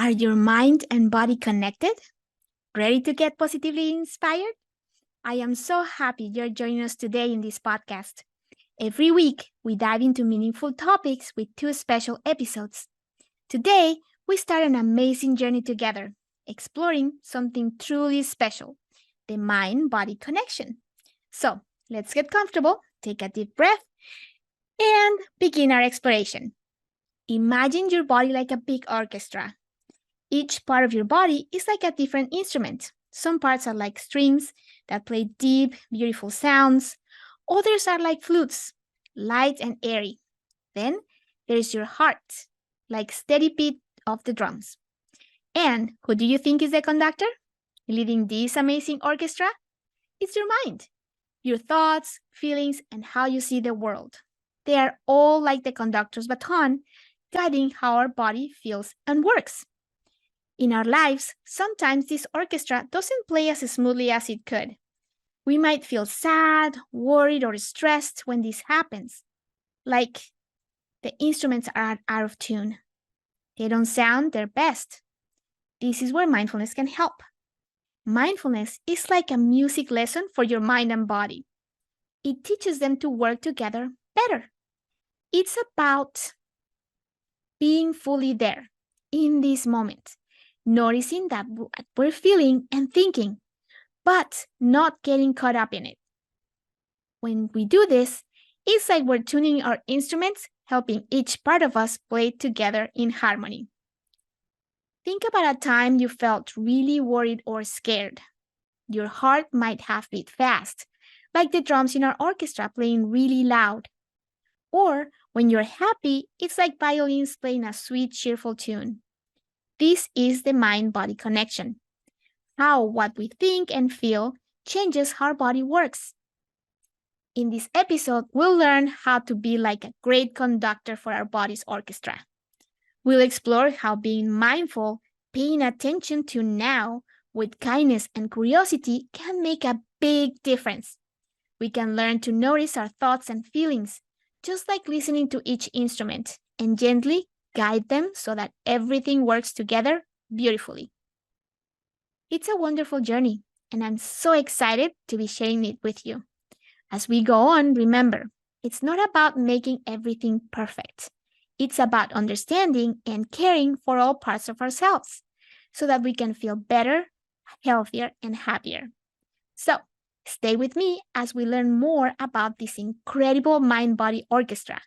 Are your mind and body connected? Ready to get positively inspired? I am so happy you're joining us today in this podcast. Every week, we dive into meaningful topics with two special episodes. Today, we start an amazing journey together, exploring something truly special, the mind body connection. So, let's get comfortable, take a deep breath, and begin our exploration. Imagine your body like a big orchestra. Each part of your body is like a different instrument. Some parts are like strings that play deep, beautiful sounds. Others are like flutes, light and airy. Then there's your heart, like steady beat of the drums. And who do you think is the conductor leading this amazing orchestra? It's your mind, your thoughts, feelings, and how you see the world. They are all like the conductor's baton, guiding how our body feels and works. In our lives, sometimes this orchestra doesn't play as smoothly as it could. We might feel sad, worried, or stressed when this happens, like the instruments are out of tune. They don't sound their best. This is where mindfulness can help. Mindfulness is like a music lesson for your mind and body. It teaches them to work together better. It's about being fully there in this moment, noticing that what we're feeling and thinking, but not getting caught up in it. When we do this, it's like we're tuning our instruments, helping each part of us play together in harmony. Think about a time you felt really worried or scared. Your heart might have beat fast, like the drums in our orchestra playing really loud. Or when you're happy, it's like violins playing a sweet, cheerful tune. This is the mind-body connection. How what we think and feel changes how our body works. In this episode, we'll learn how to be like a great conductor for our body's orchestra. We'll explore how being mindful, paying attention to now with kindness and curiosity can make a big difference. We can learn to notice our thoughts and feelings, just like listening to each instrument, and gently guide them so that everything works together beautifully. It's a wonderful journey, and I'm so excited to be sharing it with you. As we go on, remember, it's not about making everything perfect. It's about understanding and caring for all parts of ourselves so that we can feel better, healthier, and happier. So, stay with me as we learn more about this incredible mind-body orchestra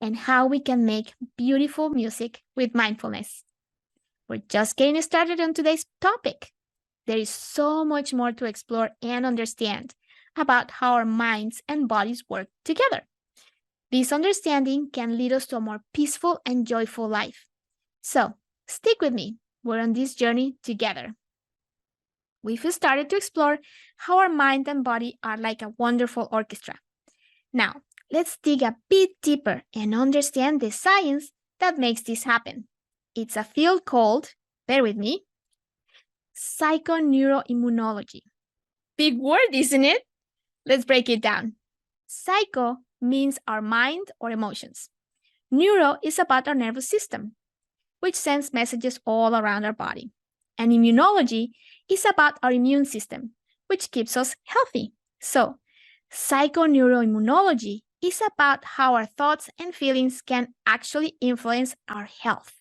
and how we can make beautiful music with mindfulness. We're just getting started on today's topic. There is so much more to explore and understand about how our minds and bodies work together. This understanding can lead us to a more peaceful and joyful life. So, stick with me. We're on this journey together. We've started to explore how our mind and body are like a wonderful orchestra. Now, let's dig a bit deeper and understand the science that makes this happen. It's a field called, bear with me, psychoneuroimmunology. Big word, isn't it? Let's break it down. Psycho means our mind or emotions. Neuro is about our nervous system, which sends messages all around our body. And immunology is about our immune system, which keeps us healthy. So, psychoneuroimmunology is about how our thoughts and feelings can actually influence our health.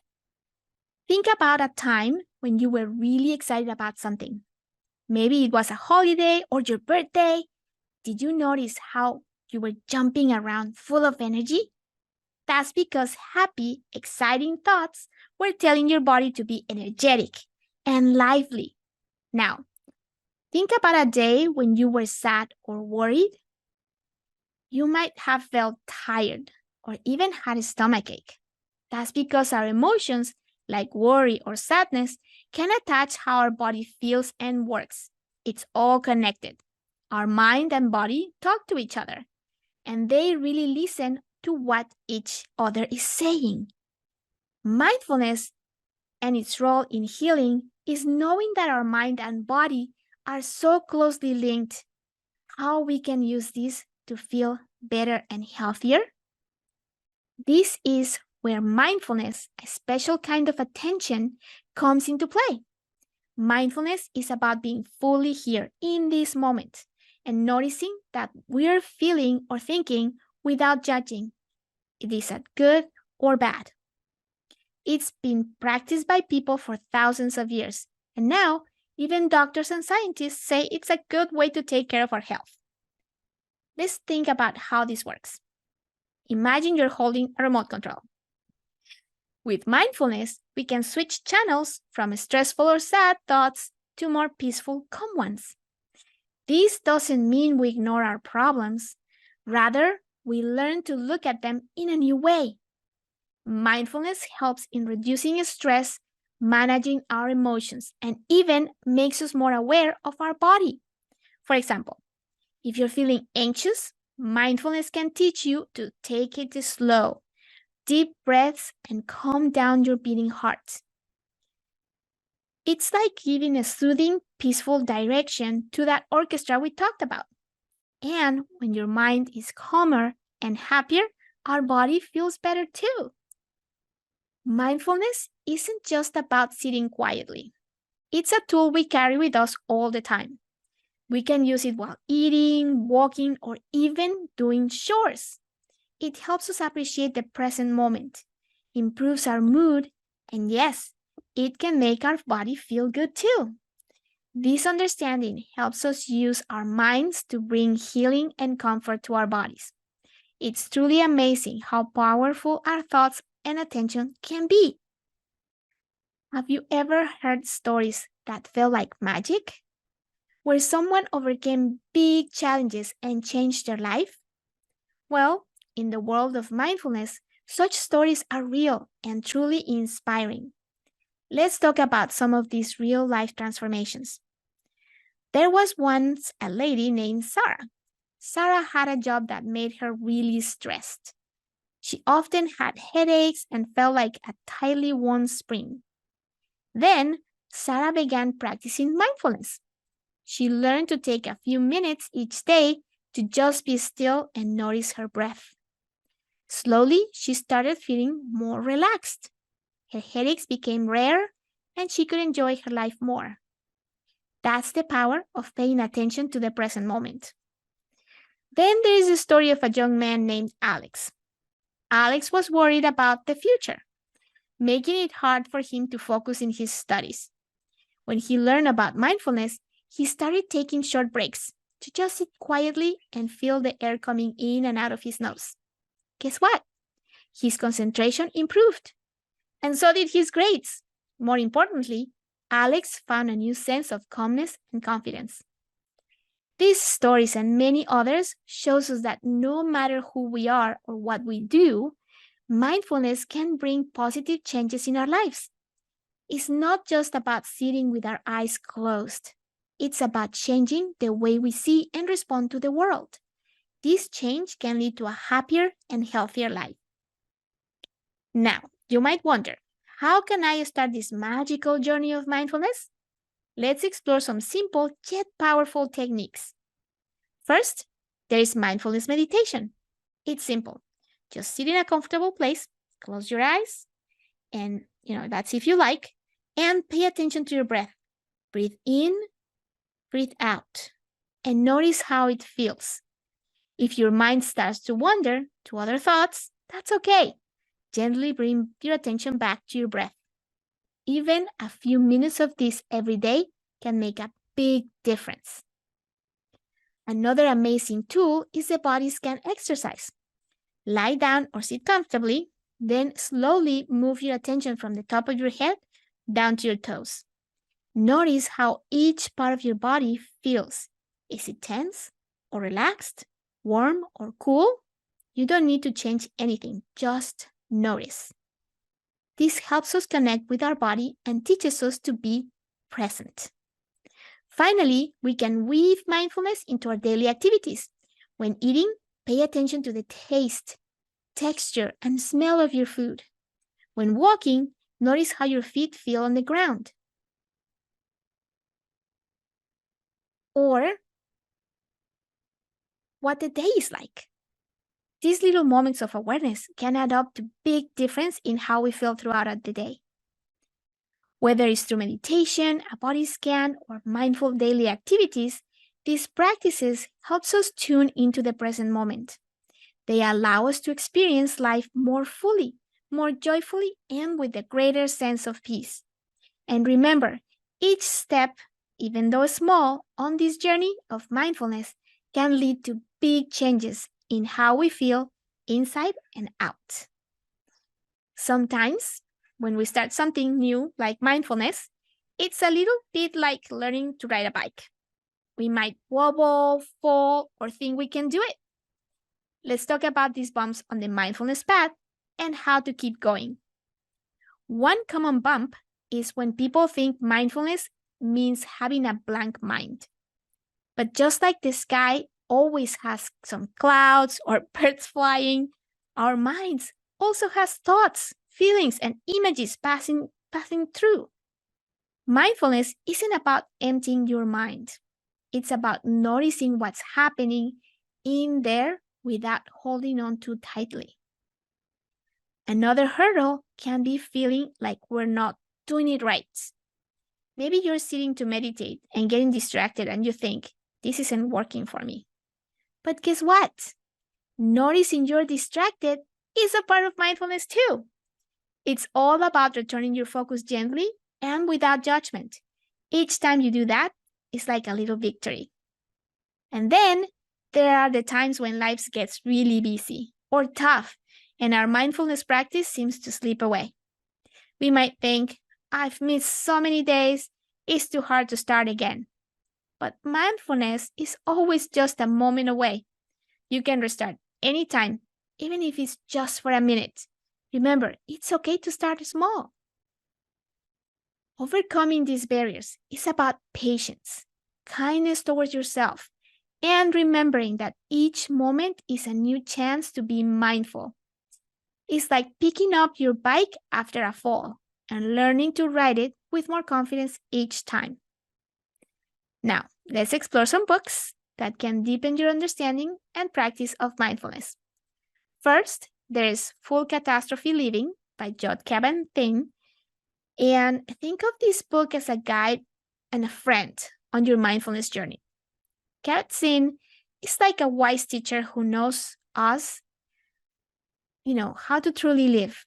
Think about a time when you were really excited about something. Maybe it was a holiday or your birthday. Did you notice how you were jumping around full of energy? That's because happy, exciting thoughts were telling your body to be energetic and lively. Now, think about a day when you were sad or worried. You might have felt tired or even had a stomachache. That's because our emotions, like worry or sadness, can attach how our body feels and works. It's all connected. Our mind and body talk to each other, and they really listen to what each other is saying. Mindfulness and its role in healing is knowing that our mind and body are so closely linked, how we can use this to feel better and healthier. This is where mindfulness, a special kind of attention, comes into play. Mindfulness is about being fully here in this moment and noticing that we're feeling or thinking without judging. It is that good or bad. It's been practiced by people for thousands of years, and now even doctors and scientists say it's a good way to take care of our health. Let's think about how this works. Imagine you're holding a remote control. With mindfulness, we can switch channels from stressful or sad thoughts to more peaceful, calm ones. This doesn't mean we ignore our problems. Rather, we learn to look at them in a new way. Mindfulness helps in reducing stress, managing our emotions, and even makes us more aware of our body. For example, if you're feeling anxious, mindfulness can teach you to take it slow, deep breaths, and calm down your beating heart. It's like giving a soothing, peaceful direction to that orchestra we talked about. And when your mind is calmer and happier, our body feels better too. Mindfulness isn't just about sitting quietly. It's a tool we carry with us all the time. We can use it while eating, walking, or even doing chores. It helps us appreciate the present moment, improves our mood, and yes, it can make our body feel good too. This understanding helps us use our minds to bring healing and comfort to our bodies. It's truly amazing how powerful our thoughts and attention can be. Have you ever heard stories that felt like magic? Where someone overcame big challenges and changed their life? Well, in the world of mindfulness, such stories are real and truly inspiring. Let's talk about some of these real life transformations. There was once a lady named Sarah. Sarah had a job that made her really stressed. She often had headaches and felt like a tightly wound spring. Then, Sarah began practicing mindfulness. She learned to take a few minutes each day to just be still and notice her breath. Slowly, she started feeling more relaxed. Her headaches became rare, and she could enjoy her life more. That's the power of paying attention to the present moment. Then there is the story of a young man named Alex. Alex was worried about the future, making it hard for him to focus in his studies. When he learned about mindfulness, he started taking short breaks to just sit quietly and feel the air coming in and out of his nose. Guess what? His concentration improved, and so did his grades. More importantly, Alex found a new sense of calmness and confidence. These stories and many others shows us that no matter who we are or what we do, mindfulness can bring positive changes in our lives. It's not just about sitting with our eyes closed. It's about changing the way we see and respond to the world. This change can lead to a happier and healthier life. Now, you might wonder, how can I start this magical journey of mindfulness? Let's explore some simple yet powerful techniques. First, there is mindfulness meditation. It's simple. Just sit in a comfortable place, close your eyes, and that's if you like, and pay attention to your breath. Breathe in, breathe out, and notice how it feels. If your mind starts to wander to other thoughts, that's okay. Gently bring your attention back to your breath. Even a few minutes of this every day can make a big difference. Another amazing tool is the body scan exercise. Lie down or sit comfortably, then slowly move your attention from the top of your head down to your toes. Notice how each part of your body feels. Is it tense or relaxed, warm or cool? You don't need to change anything, just notice. This helps us connect with our body and teaches us to be present. Finally, we can weave mindfulness into our daily activities. When eating, pay attention to the taste, texture, and smell of your food. When walking, notice how your feet feel on the ground. Or what the day is like. These little moments of awareness can add up to big difference in how we feel throughout the day. Whether it's through meditation, a body scan, or mindful daily activities, these practices helps us tune into the present moment. They allow us to experience life more fully, more joyfully, and with a greater sense of peace. And remember, each step, even though small, on this journey of mindfulness can lead to big changes in how we feel inside and out. Sometimes, when we start something new like mindfulness, it's a little bit like learning to ride a bike. We might wobble, fall, or think we can do it. Let's talk about these bumps on the mindfulness path and how to keep going. One common bump is when people think mindfulness means having a blank mind. But just like the sky always has some clouds or birds flying, our minds also has thoughts, feelings, and images passing through. Mindfulness isn't about emptying your mind. It's about noticing what's happening in there without holding on too tightly. Another hurdle can be feeling like we're not doing it right. Maybe you're sitting to meditate and getting distracted and you think, this isn't working for me. But guess what? Noticing you're distracted is a part of mindfulness too. It's all about returning your focus gently and without judgment. Each time you do that, it's like a little victory. And then there are the times when life gets really busy or tough and our mindfulness practice seems to slip away. We might think, I've missed so many days, it's too hard to start again. But mindfulness is always just a moment away. You can restart anytime, even if it's just for a minute. Remember, it's okay to start small. Overcoming these barriers is about patience, kindness towards yourself, and remembering that each moment is a new chance to be mindful. It's like picking up your bike after a fall and learning to ride it with more confidence each time. Now, let's explore some books that can deepen your understanding and practice of mindfulness. First, there is Full Catastrophe Living by Jod Kabat-Zinn. And think of this book as a guide and a friend on your mindfulness journey. Kabat-Zinn is like a wise teacher who knows us, how to truly live,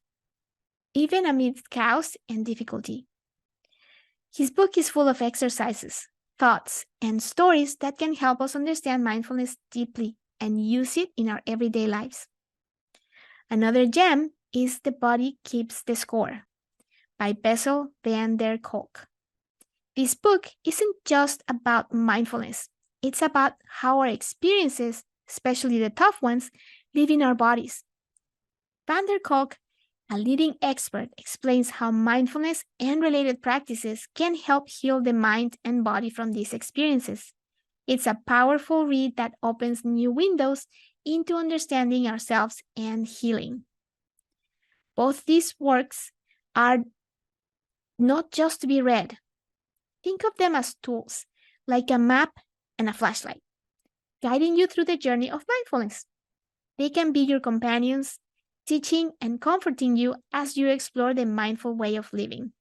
even amidst chaos and difficulty. His book is full of exercises, thoughts, and stories that can help us understand mindfulness deeply and use it in our everyday lives. Another gem is The Body Keeps the Score by Bessel van der Kolk. This book isn't just about mindfulness. It's about how our experiences, especially the tough ones, live in our bodies. Van der Kolk, a leading expert, explains how mindfulness and related practices can help heal the mind and body from these experiences. It's a powerful read that opens new windows into understanding ourselves and healing. Both these works are not just to be read. Think of them as tools, like a map and a flashlight, guiding you through the journey of mindfulness. They can be your companions, teaching and comforting you as you explore the mindful way of living.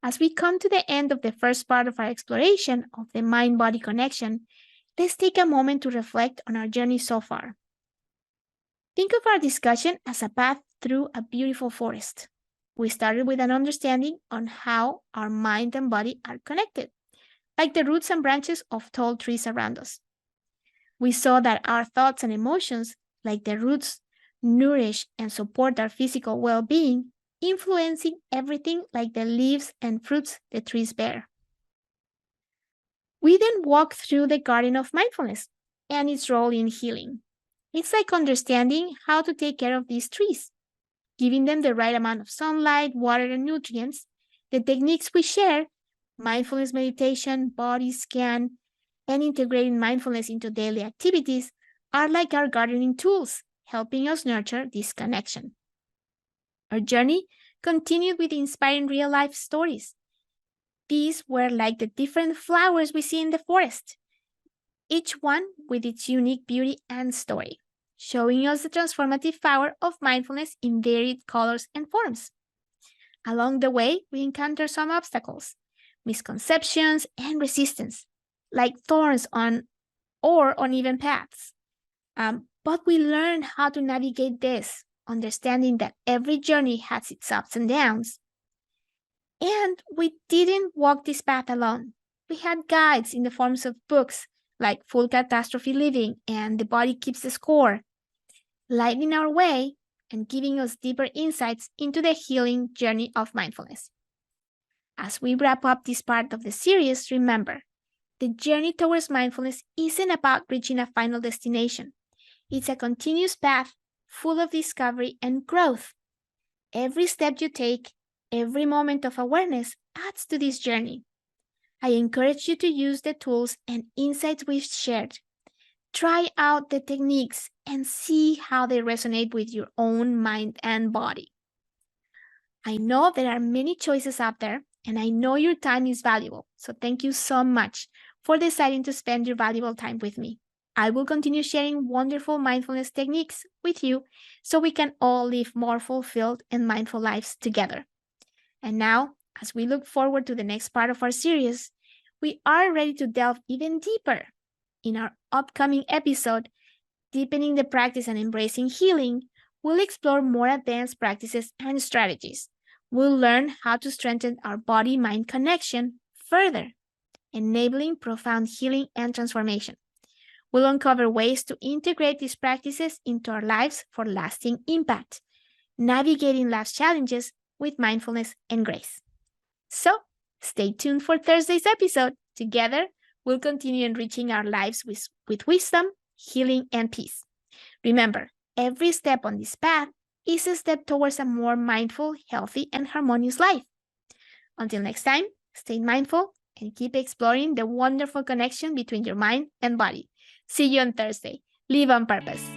As we come to the end of the first part of our exploration of the mind-body connection, let's take a moment to reflect on our journey so far. Think of our discussion as a path through a beautiful forest. We started with an understanding on how our mind and body are connected, like the roots and branches of tall trees around us. We saw that our thoughts and emotions, like the roots, nourish and support our physical well-being, influencing everything like the leaves and fruits the trees bear. We then walk through the garden of mindfulness and its role in healing. It's like understanding how to take care of these trees, giving them the right amount of sunlight, water, and nutrients. The techniques we share, mindfulness meditation, body scan, and integrating mindfulness into daily activities, are like our gardening tools, helping us nurture this connection. Our journey continued with inspiring real-life stories. These were like the different flowers we see in the forest, each one with its unique beauty and story, showing us the transformative power of mindfulness in varied colors and forms. Along the way, we encounter some obstacles, misconceptions, and resistance, like thorns on or uneven paths. But we learn how to navigate this, understanding that every journey has its ups and downs. And we didn't walk this path alone. We had guides in the forms of books like Full Catastrophe Living and The Body Keeps the Score, lighting our way and giving us deeper insights into the healing journey of mindfulness. As we wrap up this part of the series, remember, the journey towards mindfulness isn't about reaching a final destination. It's a continuous path full of discovery and growth. Every step you take, every moment of awareness adds to this journey. I encourage you to use the tools and insights we've shared. Try out the techniques and see how they resonate with your own mind and body. I know there are many choices out there, and I know your time is valuable, so thank you so much for deciding to spend your valuable time with me. I will continue sharing wonderful mindfulness techniques with you so we can all live more fulfilled and mindful lives together. And now, as we look forward to the next part of our series, we are ready to delve even deeper. In our upcoming episode, Deepening the Practice and Embracing Healing, we'll explore more advanced practices and strategies. We'll learn how to strengthen our body-mind connection further, enabling profound healing and transformation. We'll uncover ways to integrate these practices into our lives for lasting impact, navigating life's challenges with mindfulness and grace. So, stay tuned for Thursday's episode. Together, we'll continue enriching our lives with wisdom, healing, and peace. Remember, every step on this path is a step towards a more mindful, healthy, and harmonious life. Until next time, stay mindful and keep exploring the wonderful connection between your mind and body. See you on Thursday. Live on purpose.